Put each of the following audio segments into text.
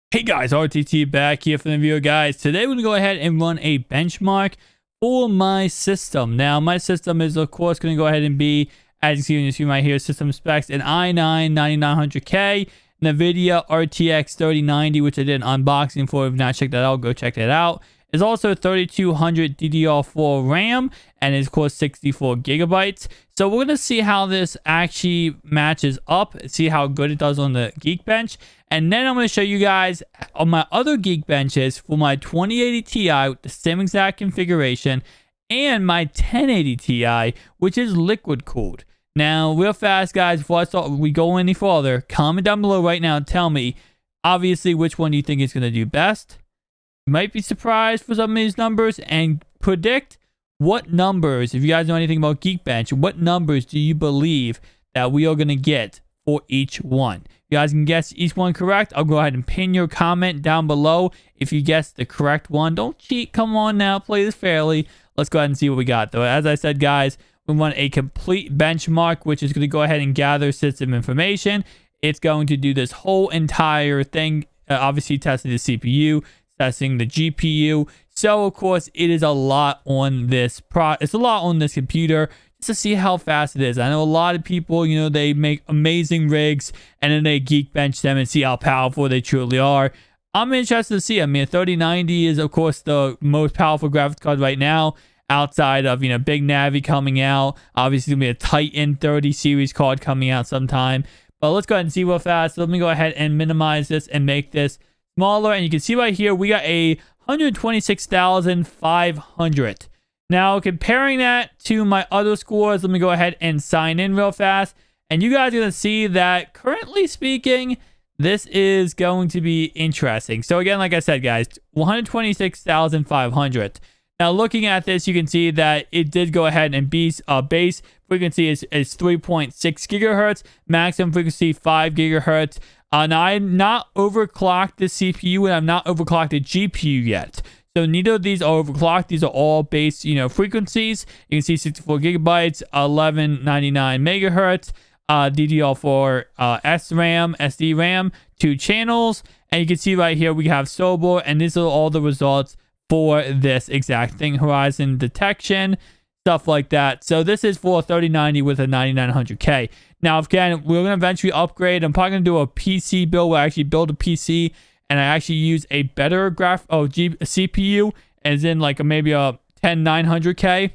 Hey guys, RTT back here for the video, guys. Today we're going to go ahead and run a benchmark for my system. Now, my system is, of course, going to go ahead and be, as you see on your screen right here, system specs, an i9-9900K, Nvidia RTX 3090, which I did an unboxing for. If you've not checked that out, go check that out. It's also 3200 DDR4 RAM, and it's, of course, 64 gigabytes. So we're going to see how this actually matches up, see how good it does on the Geekbench. And then I'm going to show you guys on my other Geekbenches for my 2080 Ti with the same exact configuration and my 1080 Ti, which is liquid cooled. Now, real fast, guys, before we go any further, comment down below right now and tell me, obviously, which one do you think is going to do best. You might be surprised for some of these numbers, and predict what numbers, if you guys know anything about Geekbench, what numbers do you believe that we are going to get for each one. If you guys can guess each one correct, I'll go ahead and pin your comment down below if you guess the correct one. Don't cheat. Come on now. Play this fairly. Let's go ahead and see what we got, though. As I said, guys, we want a complete benchmark, which is going to go ahead and gather system information. It's going to do this whole entire thing, obviously testing the CPU, testing the GPU. So, of course, it is a lot on this it's a lot on this computer just to see how fast it is. I know a lot of people, they make amazing rigs and then they Geekbench them and see how powerful they truly are. I'm interested to see. I mean, a 3090 is, of course, the most powerful graphics card right now outside of, Big Navi coming out. Obviously, going to be a Titan 30 series card coming out sometime. But let's go ahead and see real fast. So let me go ahead and minimize this and make this smaller. And you can see right here, we got a 126,500. Now, comparing that to my other scores, let me go ahead and sign in real fast. And you guys are going to see that, currently speaking, this is going to be interesting. So again, like I said, guys, 126,500. Now, looking at this, you can see that it did go ahead and be base frequency is 3.6 gigahertz, maximum frequency 5 gigahertz. Now, I'm not overclocked the CPU and I'm not overclocked the GPU yet. So neither of these are overclocked. These are all base, frequencies. You can see 64 gigabytes, 1199 megahertz, DDR4 SRAM, SD RAM, 2 channels. And you can see right here we have sober, and these are all the results for this exact thing. Horizon detection, stuff like that. So this is for a 3090 with a 9900K. Now, again, we're going to eventually upgrade. I'm probably going to do a PC build where I actually build a PC and I actually use a better CPU, as in like maybe a 10900K,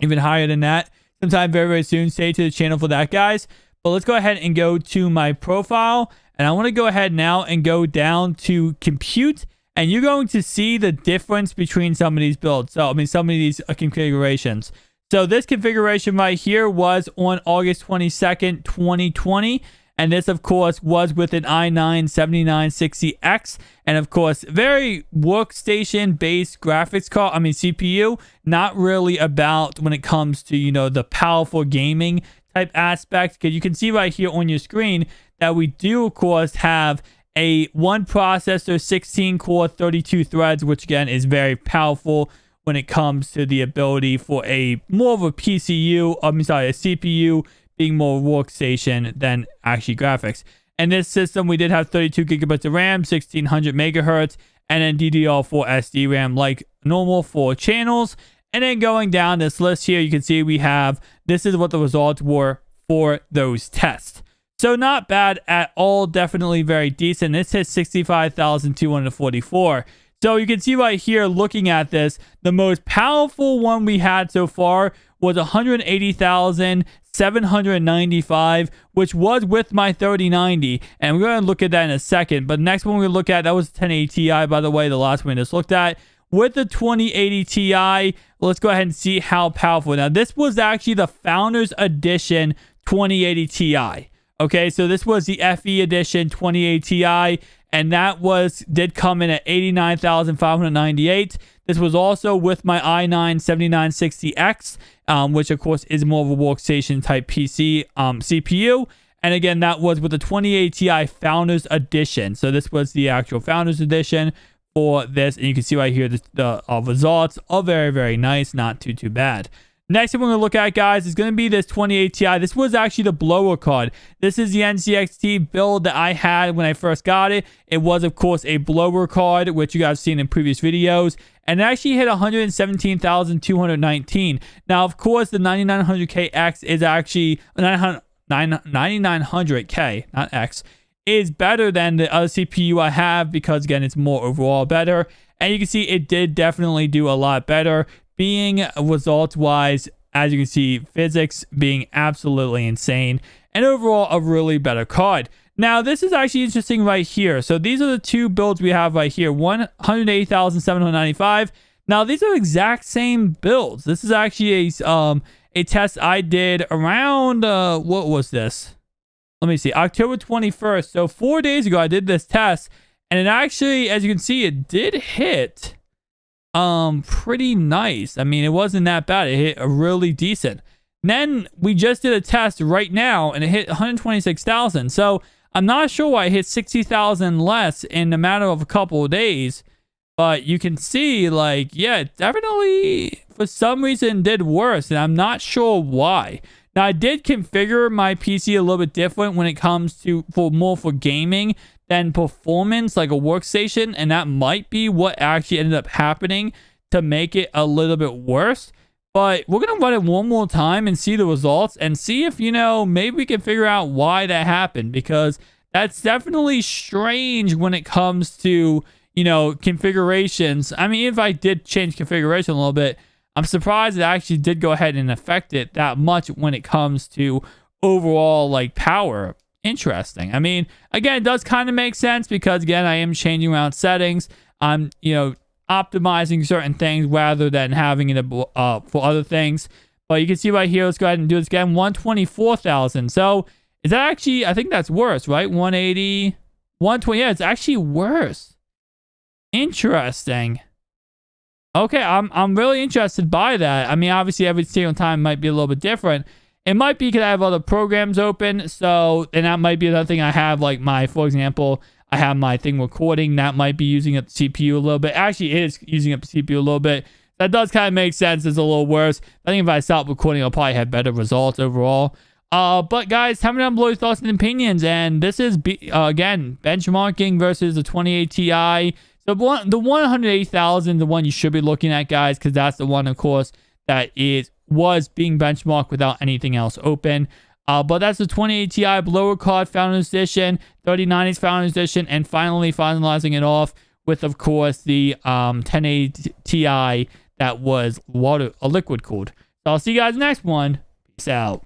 even higher than that. Sometime very, very soon. Stay to the channel for that, guys. But let's go ahead and go to my profile. And I want to go ahead now and go down to compute. And you're going to see the difference between some of these builds. So, some of these configurations. So this configuration right here was on August 22nd, 2020. And this, of course, was with an i9-7960X. And, of course, very workstation-based graphics card. CPU. Not really about when it comes to, the powerful gaming type aspect. Because you can see right here on your screen that we do, of course, have a 1 processor, 16 core, 32 threads, which, again, is very powerful when it comes to the ability for more of a CPU being more workstation than actually graphics. And this system, we did have 32 gigabytes of RAM, 1600 megahertz, and then DDR4 SD RAM like normal, 4 channels. And then going down this list here, you can see this is what the results were for those tests. So not bad at all, definitely very decent. This hit 65,244. So you can see right here, looking at this, the most powerful one we had so far was 180,795, which was with my 3090. And we're going to look at that in a second. But the next one we look at, that was 1080 Ti, by the way, the last one we just looked at. With the 2080 Ti, let's go ahead and see how powerful. Now, this was actually the Founders Edition 2080 Ti. Okay, so this was the FE Edition 2080 Ti. And that did come in at 89,598. This was also with my i9-7960X, which of course is more of a workstation type PC CPU. And again, that was with the 2080 Ti Founders Edition. So this was the actual Founders Edition for this. And you can see right here, the results are very, very nice. Not too bad. Next thing we're going to look at, guys, is going to be this 2080 Ti. This was actually the blower card. This is the NCXT build that I had when I first got it. It was, of course, a blower card, which you guys have seen in previous videos. And it actually hit 117,219. Now, of course, the 9900KX is actually 9900K, not X, is better than the other CPU I have because, again, it's more overall better. And you can see it did definitely do a lot better, being results-wise, as you can see, physics being absolutely insane, and overall a really better card. Now, this is actually interesting right here. So these are the two builds we have right here, 180,795. Now, these are exact same builds. This is actually a test I did around, what was this? Let me see, October 21st. So 4 days ago, I did this test, and it actually, as you can see, it did hit pretty nice. I mean, it wasn't that bad. It hit a really decent. And then we just did a test right now, and it hit 126,000. So I'm not sure why it hit 60,000 less in a matter of a couple of days. But you can see, like, yeah, it definitely, for some reason, did worse. And I'm not sure why. Now, I did configure my PC a little bit different when it comes to, more for gaming than performance, like a workstation. And that might be what actually ended up happening to make it a little bit worse. But we're going to run it one more time and see the results and see if, you know, maybe we can figure out why that happened. Because that's definitely strange when it comes to, you know, configurations. I mean, if I did change configuration a little bit, I'm surprised it actually did go ahead and affect it that much when it comes to overall, like, power. Interesting. I mean, again, it does kind of make sense because, again, I am changing around settings. I'm, you know, optimizing certain things rather than having it for other things. But you can see right here, let's go ahead and do this again, 124,000. So is that actually, I think that's worse, right? 180, 120. Yeah, it's actually worse. Interesting. Okay, I'm really interested by that. I mean, obviously, every single time might be a little bit different. It might be because I have other programs open. So, and that might be another thing I have, like my, for example, I have my thing recording. That might be using up the CPU a little bit. Actually, it is using up the CPU a little bit. That does kind of make sense. It's a little worse. I think if I stop recording, I'll probably have better results overall. But guys, tell me down below your thoughts and opinions. And this is, again, benchmarking versus the 2080 Ti. So the 180,000, the one you should be looking at, guys, because that's the one, of course, that was being benchmarked without anything else open. But that's the 2080 Ti blower card Founders Edition, 3090s Founders Edition, and finally finalizing it off with, of course, the 1080 Ti that was liquid cooled. So I'll see you guys next one. Peace out.